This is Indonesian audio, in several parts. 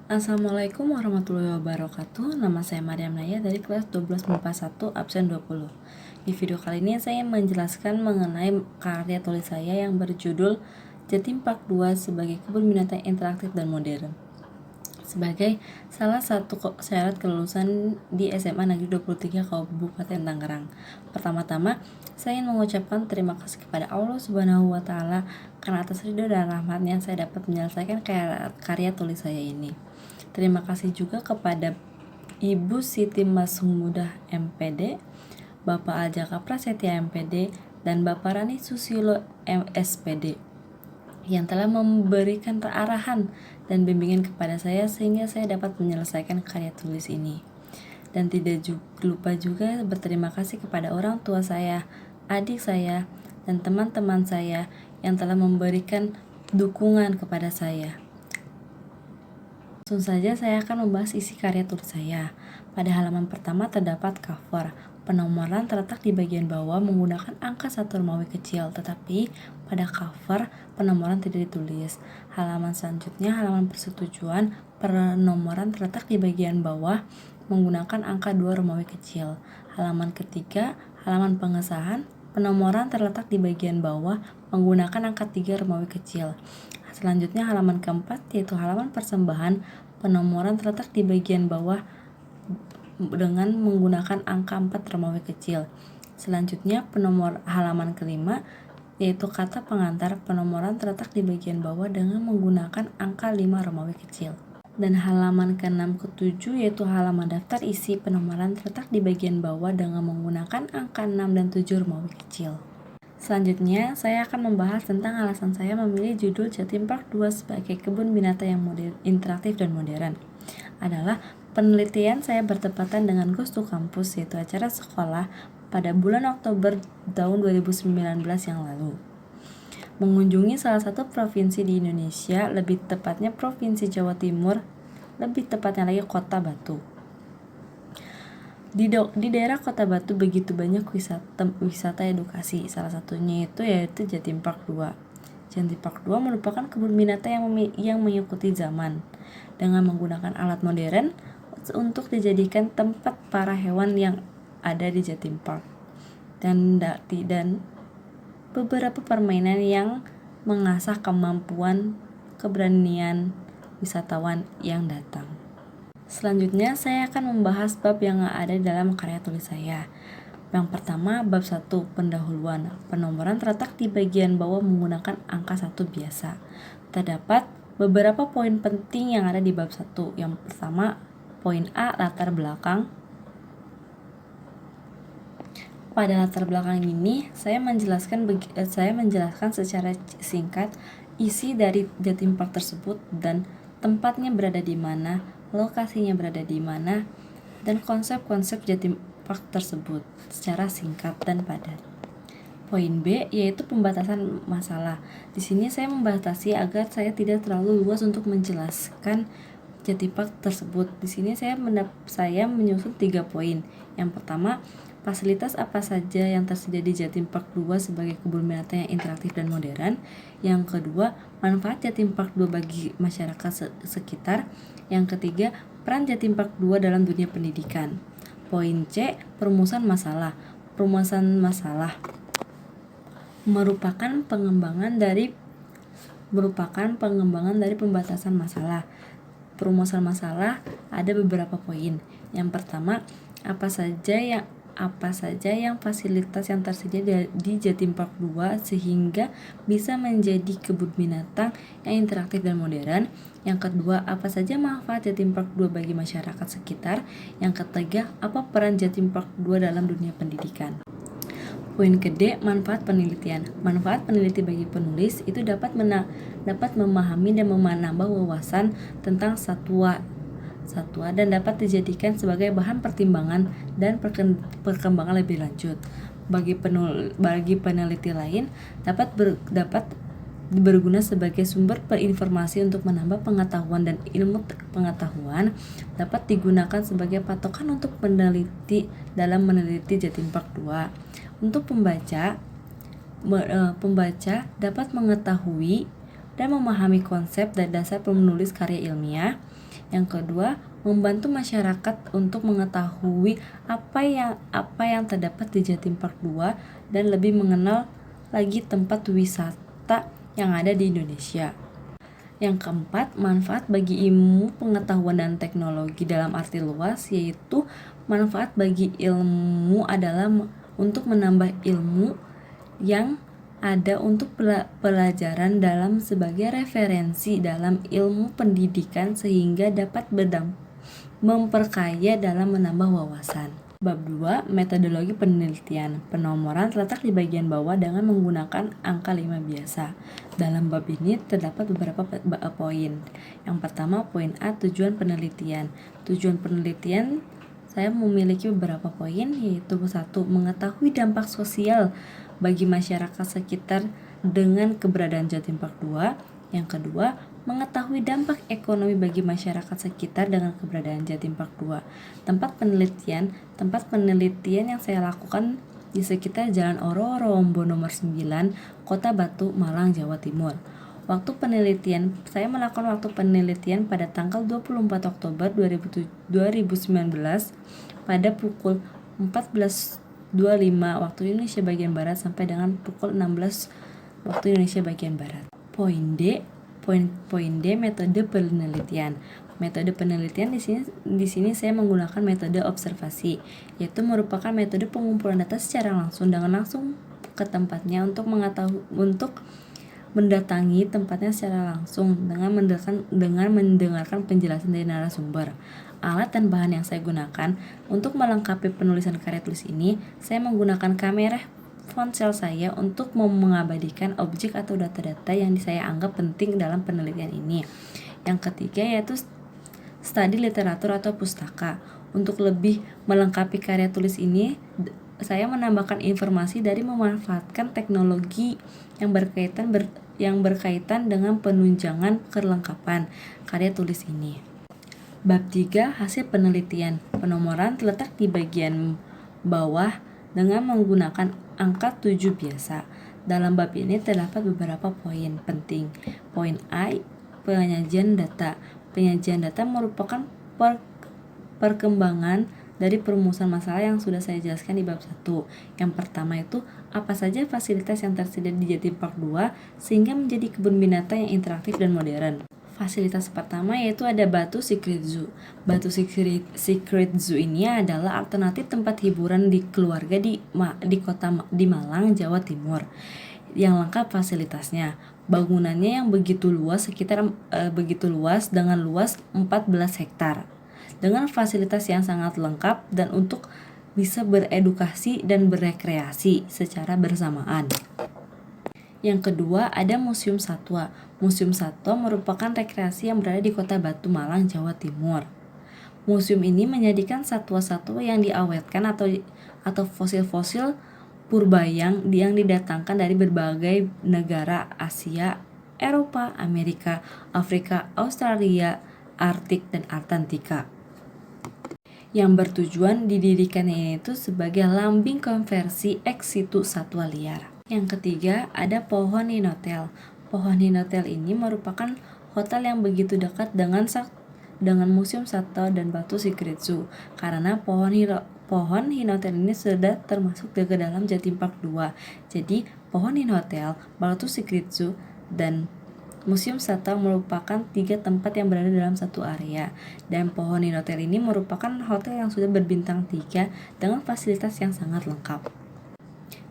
Assalamualaikum warahmatullahi wabarakatuh. Nama saya Maryam Naya dari kelas 12 MIPA 1 absen 20. Di video kali ini saya menjelaskan mengenai karya tulis saya yang berjudul Jatim Park 2 sebagai kebun binatang interaktif dan modern. Sebagai salah satu syarat kelulusan di SMA Negeri 23 Kabupaten Tangerang. Pertama-tama, saya ingin mengucapkan terima kasih kepada Allah Subhanahu wa Ta'ala karena atas ridho dan rahmatnya saya dapat menyelesaikan karya tulis saya ini. Terima kasih juga kepada Ibu Siti Masumudah MPD, Bapak Aljaka Prasetya MPD, dan Bapak Rani Susilo MSPD yang telah memberikan arahan dan bimbingan kepada saya sehingga saya dapat menyelesaikan karya tulis ini. Dan tidak lupa juga berterima kasih kepada orang tua saya, adik saya, dan teman-teman saya yang telah memberikan dukungan kepada saya. Langsung saja saya akan membahas isi karya tulis saya. Pada halaman pertama terdapat cover. Penomoran terletak di bagian bawah menggunakan angka 1 Romawi kecil, tetapi pada cover penomoran tidak ditulis. Halaman selanjutnya, halaman persetujuan, penomoran terletak di bagian bawah menggunakan angka 2 Romawi kecil. Halaman ketiga, halaman pengesahan, penomoran terletak di bagian bawah menggunakan angka 3 Romawi kecil. Selanjutnya halaman keempat, yaitu halaman persembahan, penomoran terletak di bagian bawah dengan menggunakan angka 4 Romawi kecil. Selanjutnya halaman kelima, yaitu kata pengantar, penomoran terletak di bagian bawah dengan menggunakan angka 5 Romawi kecil. Dan halaman ke-6 ke-7, yaitu halaman daftar isi, penomoran terletak di bagian bawah dengan menggunakan angka 6 dan 7 Romawi kecil. Selanjutnya, saya akan membahas tentang alasan saya memilih judul Jatim Park 2 sebagai kebun binatang yang interaktif dan modern. Adalah penelitian saya bertepatan dengan Goes to Campus, yaitu acara sekolah pada bulan Oktober tahun 2019 yang lalu. Mengunjungi salah satu provinsi di Indonesia, lebih tepatnya Provinsi Jawa Timur, lebih tepatnya lagi Kota Batu. Di daerah Kota Batu begitu banyak wisata edukasi, salah satunya yaitu Jatim Park 2. Jatim Park 2 merupakan kebun binatang yang mengikuti zaman dengan menggunakan alat modern untuk dijadikan tempat para hewan yang ada di Jatim Park dan beberapa permainan yang mengasah kemampuan keberanian wisatawan yang datang. Selanjutnya saya akan membahas bab yang ada dalam karya tulis saya. Yang pertama, bab 1, pendahuluan. Penomoran terletak di bagian bawah menggunakan angka 1 biasa. Terdapat beberapa poin penting yang ada di bab 1. Yang pertama, poin A, latar belakang. Pada latar belakang ini, saya menjelaskan secara singkat isi dari Jatim Park tersebut dan tempatnya berada di mana, lokasinya berada di mana, dan konsep-konsep Jatim Park tersebut secara singkat dan padat. Poin B, yaitu pembatasan masalah. Di sini saya membatasi agar saya tidak terlalu luas untuk menjelaskan Jatim Park tersebut. Di sini saya menyusun 3 poin. Yang pertama, fasilitas apa saja yang tersedia di Jatim Park 2 sebagai kebun binatang yang interaktif dan modern. Yang kedua, manfaat Jatim Park 2 bagi masyarakat sekitar. Yang ketiga, peran Jatim Park 2 dalam dunia pendidikan. Poin C, perumusan masalah. Perumusan masalah merupakan pengembangan dari pembatasan masalah. Perumusan masalah ada beberapa poin. Yang pertama, apa saja yang fasilitas yang tersedia di Jatim Park 2 sehingga bisa menjadi kebun binatang yang interaktif dan modern. Yang kedua, apa saja manfaat Jatim Park 2 bagi masyarakat sekitar. Yang ketiga, apa peran Jatim Park 2 dalam dunia pendidikan. Poin ke-D, manfaat penelitian. Manfaat peneliti bagi penulis itu dapat memahami dan menambah wawasan tentang satwa dan dapat dijadikan sebagai bahan pertimbangan dan perkembangan lebih lanjut. Bagi peneliti lain dapat berguna sebagai sumber informasi untuk menambah pengetahuan, dan ilmu pengetahuan dapat digunakan sebagai patokan untuk peneliti dalam meneliti Jatim Park 2. Untuk pembaca dapat mengetahui dan memahami konsep dan dasar menulis karya ilmiah Yang kedua, membantu masyarakat untuk mengetahui apa yang terdapat di Jatim Park 2 dan lebih mengenal lagi tempat wisata yang ada di Indonesia. Yang keempat, manfaat bagi ilmu, pengetahuan, dan teknologi dalam arti luas, yaitu manfaat bagi ilmu adalah untuk menambah ilmu yang ada untuk pelajaran dalam sebagai referensi dalam ilmu pendidikan sehingga dapat memperkaya dalam menambah wawasan. Bab 2, metodologi penelitian. Penomoran terletak di bagian bawah dengan menggunakan angka 5 biasa. Dalam bab ini terdapat beberapa poin. Yang pertama, poin A, tujuan penelitian. Tujuan penelitian saya memiliki beberapa poin, yaitu 1. Mengetahui dampak sosial bagi masyarakat sekitar dengan keberadaan Jatim Park 2. Yang kedua, mengetahui dampak ekonomi bagi masyarakat sekitar dengan keberadaan Jatim Park 2. Tempat penelitian yang saya lakukan di sekitar Jalan Ororombo nomor 9, Kota Batu, Malang, Jawa Timur. Saya melakukan waktu penelitian pada tanggal 24 Oktober 2019 pada pukul 14.25 waktu Indonesia bagian Barat sampai dengan pukul 16 waktu Indonesia bagian Barat. Poin D, metode penelitian. Metode penelitian di sini saya menggunakan metode observasi, yaitu merupakan metode pengumpulan data secara langsung dengan langsung ke tempatnya untuk mendatangi tempatnya secara langsung dengan mendengarkan penjelasan dari narasumber. Alat dan bahan yang saya gunakan untuk melengkapi penulisan karya tulis ini, saya menggunakan kamera ponsel saya untuk mengabadikan objek atau data-data yang saya anggap penting dalam penelitian ini. Yang ketiga yaitu studi literatur atau pustaka. Untuk lebih melengkapi karya tulis ini, saya menambahkan informasi dari memanfaatkan teknologi yang berkaitan dengan penunjangan kelengkapan karya tulis ini. Bab 3, hasil penelitian. Penomoran terletak di bagian bawah dengan menggunakan angka 7 biasa. Dalam bab ini terdapat beberapa poin penting. Poin A, penyajian data. Penyajian data merupakan perkembangan dari perumusan masalah yang sudah saya jelaskan di bab 1. Yang pertama itu, apa saja fasilitas yang tersedia di Jatim Park 2 sehingga menjadi kebun binatang yang interaktif dan modern. Fasilitas pertama yaitu ada Batu Secret Zoo. Batu Secret Zoo ini adalah alternatif tempat hiburan di keluarga di Malang, Jawa Timur. Yang lengkap fasilitasnya. Bangunannya yang begitu luas dengan luas 14 hektar. Dengan fasilitas yang sangat lengkap dan untuk bisa beredukasi dan berekreasi secara bersamaan. Yang kedua ada Museum Satwa. Museum Satwa merupakan rekreasi yang berada di Kota Batu, Malang, Jawa Timur. Museum ini menyajikan satwa-satwa yang diawetkan atau fosil-fosil purba yang didatangkan dari berbagai negara Asia, Eropa, Amerika, Afrika, Australia, Arktik, dan Antartika. Yang bertujuan didirikannya itu sebagai lambing konversi ex situ satwa liar. Yang ketiga ada Pohon Hinotel. Pohon Hinotel ini merupakan hotel yang begitu dekat dengan Museum Satwa dan Batu Secret Zoo karena Pohon Hinotel ini sudah termasuk ke dalam Jatim Park 2. Jadi Pohon Hinotel, Batu Secret Zoo, dan Museum Satwa merupakan 3 tempat yang berada dalam satu area. Dan Pohon Hinotel ini merupakan hotel yang sudah berbintang 3 dengan fasilitas yang sangat lengkap.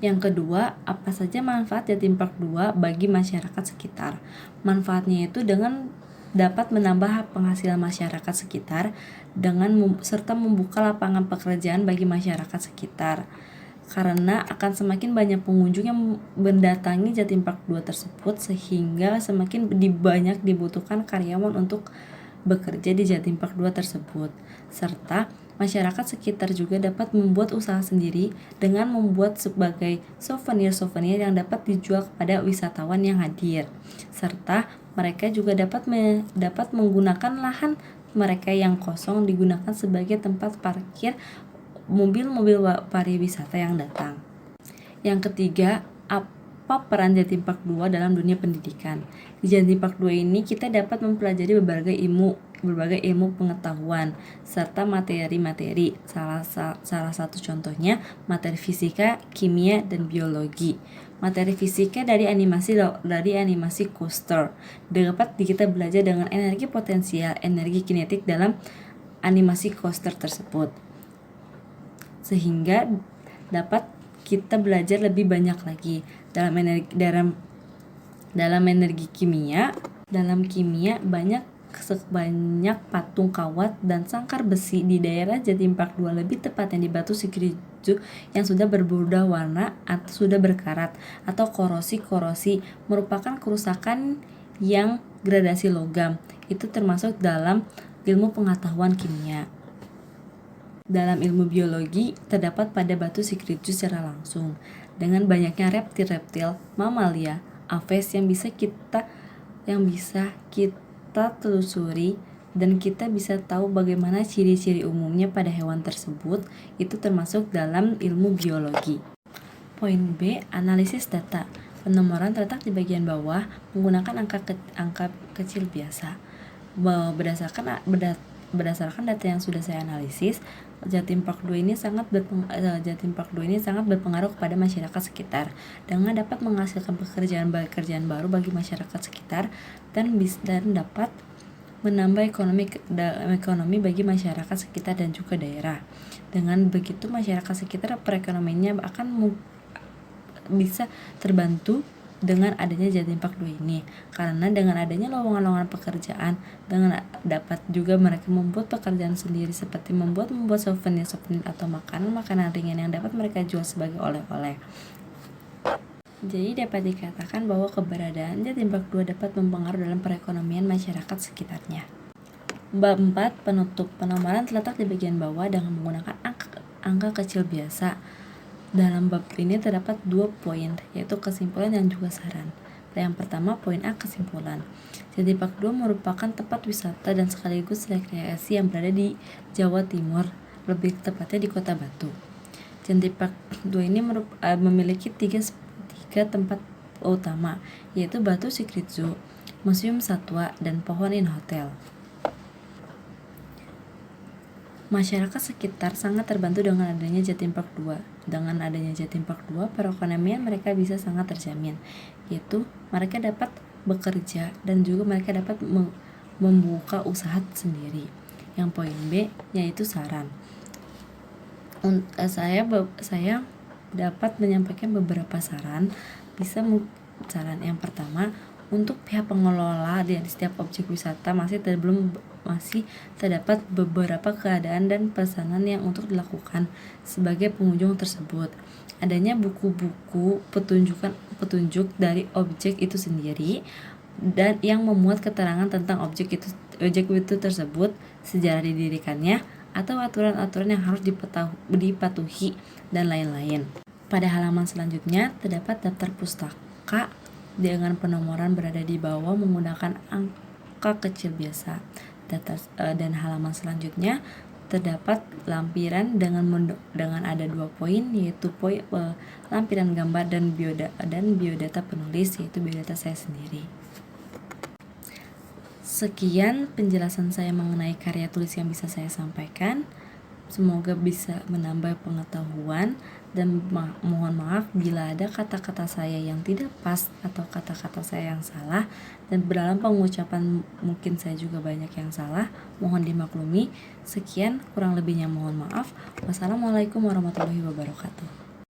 Yang kedua, apa saja manfaat Jatim Park 2 bagi masyarakat sekitar? Manfaatnya itu dengan dapat menambah penghasilan masyarakat sekitar serta membuka lapangan pekerjaan bagi masyarakat sekitar. Karena akan semakin banyak pengunjung yang mendatangi Jatim Park 2 tersebut sehingga semakin banyak dibutuhkan karyawan untuk bekerja di Jatim Park 2 tersebut. Serta masyarakat sekitar juga dapat membuat usaha sendiri dengan membuat sebagai souvenir-souvenir yang dapat dijual kepada wisatawan yang hadir. Serta mereka juga dapat menggunakan lahan mereka yang kosong digunakan sebagai tempat parkir mobil-mobil pariwisata yang datang. Yang ketiga, apa peran Jatim Park 2 dalam dunia pendidikan? Di Jatim Park 2 ini kita dapat mempelajari berbagai berbagai ilmu pengetahuan serta materi-materi. Salah satu contohnya materi fisika, kimia, dan biologi. Materi fisika dari animasi coaster. Dapat kita belajar dengan energi potensial, energi kinetik dalam animasi coaster tersebut. Sehingga dapat kita belajar lebih banyak lagi dalam energi kimia. Dalam kimia banyak patung kawat dan sangkar besi di daerah Jatim Park 2, lebih tepatnya di Batu Sikrizu yang sudah berubah warna atau sudah berkarat atau korosi merupakan kerusakan yang gradasi logam. Itu termasuk dalam ilmu pengetahuan kimia. Dalam ilmu biologi terdapat pada Batu Sikrizu secara langsung dengan banyaknya reptil-reptil, mamalia, aves yang bisa kita telusuri, dan kita bisa tahu bagaimana ciri-ciri umumnya pada hewan tersebut. Itu termasuk dalam ilmu biologi. Poin B, analisis data. Penomoran terletak di bagian bawah menggunakan angka kecil biasa. Berdasarkan data yang sudah saya analisis, Jatim Park 2 ini sangat berpengaruh kepada masyarakat sekitar dengan dapat menghasilkan pekerjaan baru bagi masyarakat sekitar dan dapat menambah ekonomi bagi masyarakat sekitar dan juga daerah. Dengan begitu masyarakat sekitar perekonomiannya akan bisa terbantu dengan adanya Jatim Park 2 ini, karena dengan adanya lowongan-lowongan pekerjaan, dapat juga mereka membuat pekerjaan sendiri seperti membuat souvenir atau makanan ringan yang dapat mereka jual sebagai oleh-oleh. Jadi dapat dikatakan bahwa keberadaan Jatim Park 2 dapat mempengaruhi dalam perekonomian masyarakat sekitarnya. Bab 4, penutup. Penomoran terletak di bagian bawah dengan menggunakan angka kecil biasa. Dalam bab ini terdapat 2 poin, yaitu kesimpulan dan juga saran. Yang pertama, poin A, kesimpulan. Jatim Park 2 merupakan tempat wisata dan sekaligus rekreasi yang berada di Jawa Timur, lebih tepatnya di Kota Batu. Jatim Park 2 ini memiliki tiga tempat utama, yaitu Batu Sikrizu, Museum Satwa, dan Pohon In Hotel. Masyarakat sekitar sangat terbantu dengan adanya Jatim Park 2. Dengan adanya Jatim Park 2, perekonomian mereka bisa sangat terjamin, yaitu mereka dapat bekerja dan juga mereka dapat membuka usaha sendiri. Yang poin B, yaitu saran. Saya dapat menyampaikan beberapa saran. Saran yang pertama, untuk pihak pengelola di setiap objek wisata masih terdapat beberapa keadaan dan pesanan yang untuk dilakukan sebagai pengunjung tersebut. Adanya buku-buku petunjuk dari objek itu sendiri dan yang memuat keterangan tentang objek itu tersebut, sejarah didirikannya, atau aturan-aturan yang harus dipatuhi dan lain-lain. Pada halaman selanjutnya terdapat daftar pustaka dengan penomoran berada di bawah menggunakan angka kecil biasa. Dan halaman selanjutnya terdapat lampiran dengan ada 2 poin, yaitu lampiran gambar dan biodata penulis, yaitu biodata saya sendiri. Sekian penjelasan saya mengenai karya tulis yang bisa saya sampaikan. Semoga bisa menambah pengetahuan, dan mohon maaf bila ada kata-kata saya yang tidak pas atau kata-kata saya yang salah, dan dalam pengucapan mungkin saya juga banyak yang salah, mohon dimaklumi. Sekian, kurang lebihnya mohon maaf. Wassalamualaikum warahmatullahi wabarakatuh.